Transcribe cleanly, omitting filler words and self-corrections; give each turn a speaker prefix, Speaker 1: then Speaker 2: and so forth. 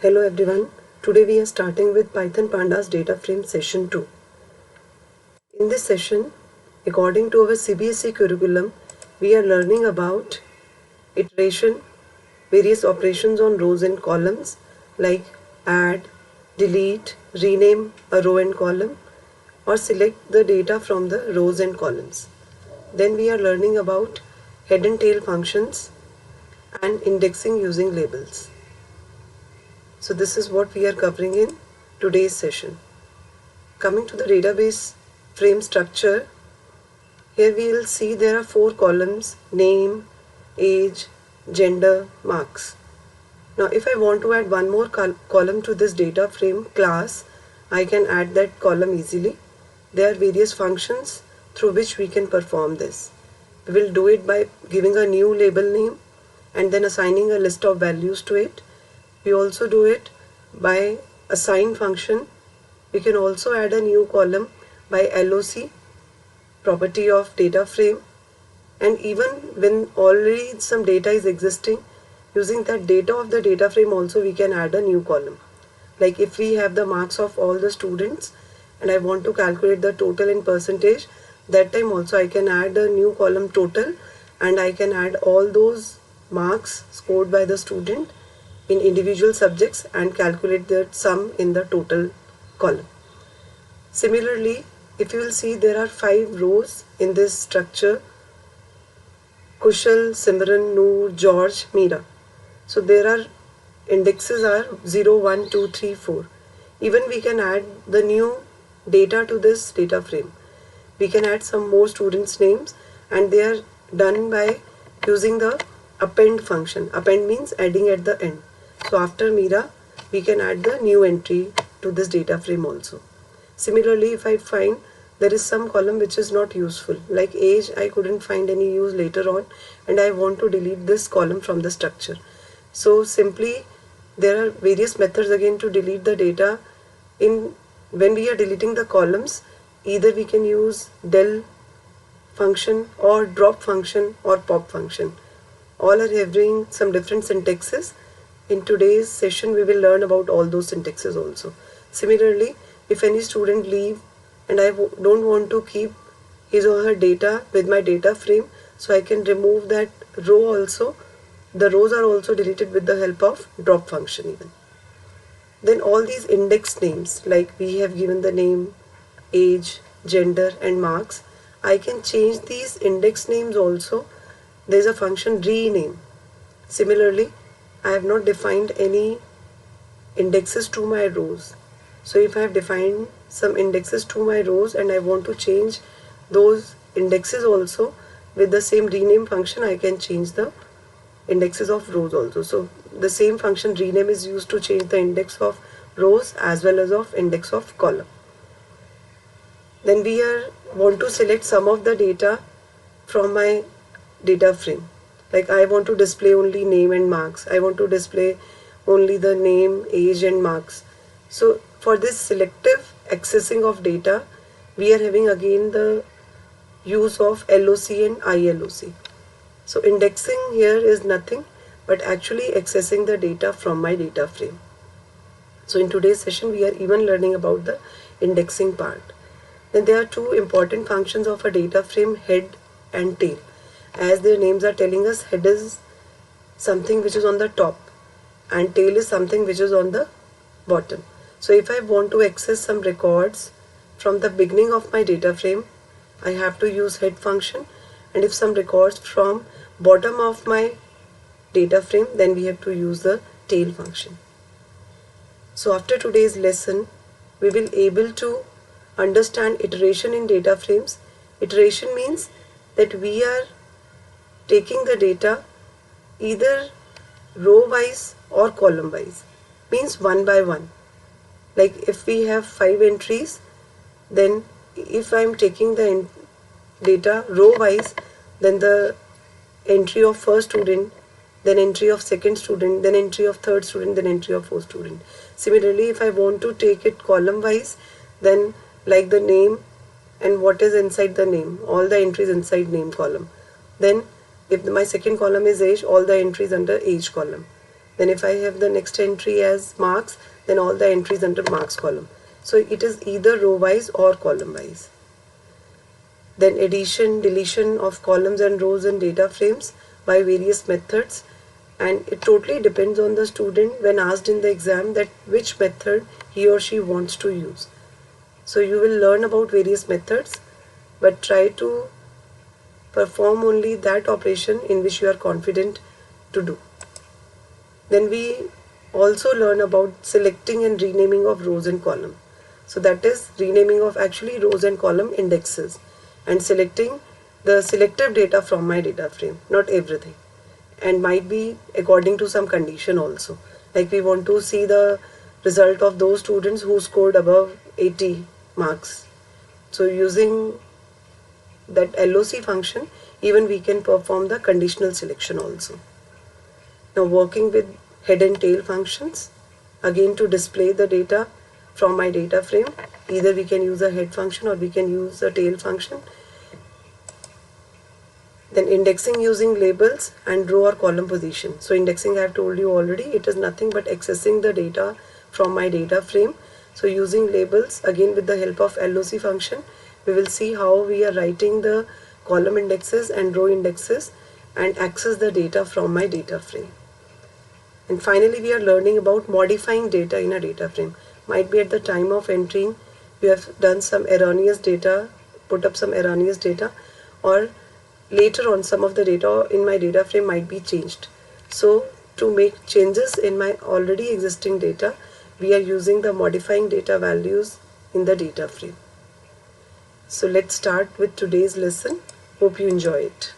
Speaker 1: Hello everyone. Today we are starting with Python Pandas data frame session 2. In this session, according to our CBSE curriculum, we are learning about iteration, various operations on rows and columns like add, delete, rename a row and column, or select the data from the rows and columns. Then we are learning about head and tail functions and indexing using labels. So this is what we are covering in today's session. Coming to the database frame structure, here we will see there are 4 columns: name, age, gender, marks. Now if I want to add one more column to this data frame class, I can add that column easily. There are various functions through which we can perform this. We will do it by giving a new label name and then assigning a list of values to it. We also do it by assign function. We can also add a new column by LOC, property of data frame, and even when already some data is existing, using that data of the data frame also we can add a new column. Like if we have the marks of all the students and I want to calculate the total in percentage, that time also I can add a new column total, and I can add all those marks scored by the student in individual subjects and calculate the sum in the total column. Similarly, if you will see, there are 5 rows in this structure: Kushal, Simran, Noor, George, Meera. So there are indexes are 0, 1, 2, 3, 4. Even we can add the new data to this data frame. We can add some more students' names, and they are done by using the append function. Append means adding at the end. So after Meera, we can add the new entry to this data frame also. Similarly, if I find there is some column which is not useful, like age, I couldn't find any use later on, and I want to delete this column from the structure. So simply, there are various methods again to delete the data. When we are deleting the columns, either we can use del function or drop function or pop function. All are having some different syntaxes. In today's session, we will learn about all those syntaxes also. Similarly, if any student leave and I don't want to keep his or her data with my data frame, so I can remove that row also. The rows are also deleted with the help of drop function even. Then all these index names, like we have given the name, age, gender and marks, I can change these index names also. There is a function rename. Similarly, I have not defined any indexes to my rows. So if I have defined some indexes to my rows and I want to change those indexes also, with the same rename function I can change the indexes of rows also. So the same function rename is used to change the index of rows as well as of index of column. Then we want to select some of the data from my data frame. Like I want to display only name and marks. I want to display only the name, age and marks. So for this selective accessing of data, we are having again the use of LOC and ILOC. So indexing here is nothing but actually accessing the data from my data frame. So in today's session, we are even learning about the indexing part. Then there are 2 important functions of a data frame: head and tail. As their names are telling us, head is something which is on the top and tail is something which is on the bottom. So if I want to access some records from the beginning of my data frame, I have to use head function, and if some records from bottom of my data frame, then we have to use the tail function. So after today's lesson, we will able to understand iteration in data frames. Iteration means that we are taking the data either row wise or column wise, means one by one. Like if we have 5 entries, then if I am taking the data row wise, then the entry of first student, then entry of second student, then entry of third student, then entry of fourth student. Similarly, if I want to take it column wise, then like the name and what is inside the name, all the entries inside name column. Then if my second column is age, all the entries under age column. Then if I have the next entry as marks, then all the entries under marks column. So it is either row wise or column wise. Then addition, deletion of columns and rows in data frames by various methods, and it totally depends on the student when asked in the exam that which method he or she wants to use. So you will learn about various methods, but try to perform only that operation in which you are confident to do. Then we also learn about selecting and renaming of rows and column. So that is renaming of actually rows and column indexes, and selecting the selective data from my data frame, not everything, and might be according to some condition also. Like we want to see the result of those students who scored above 80 marks. So using that LOC function, even we can perform the conditional selection also. Now working with head and tail functions, again to display the data from my data frame, either we can use a head function or we can use a tail function. Then indexing using labels and row or column position. So indexing I have told you already, it is nothing but accessing the data from my data frame. So using labels, again with the help of LOC function, we will see how we are writing the column indexes and row indexes and access the data from my data frame. And finally we are learning about modifying data in a data frame. Might be at the time of entering you have done some erroneous data, put up some erroneous data, or later on some of the data in my data frame might be changed. So to make changes in my already existing data, we are using the modifying data values in the data frame. So let's start with today's lesson. Hope you enjoy it.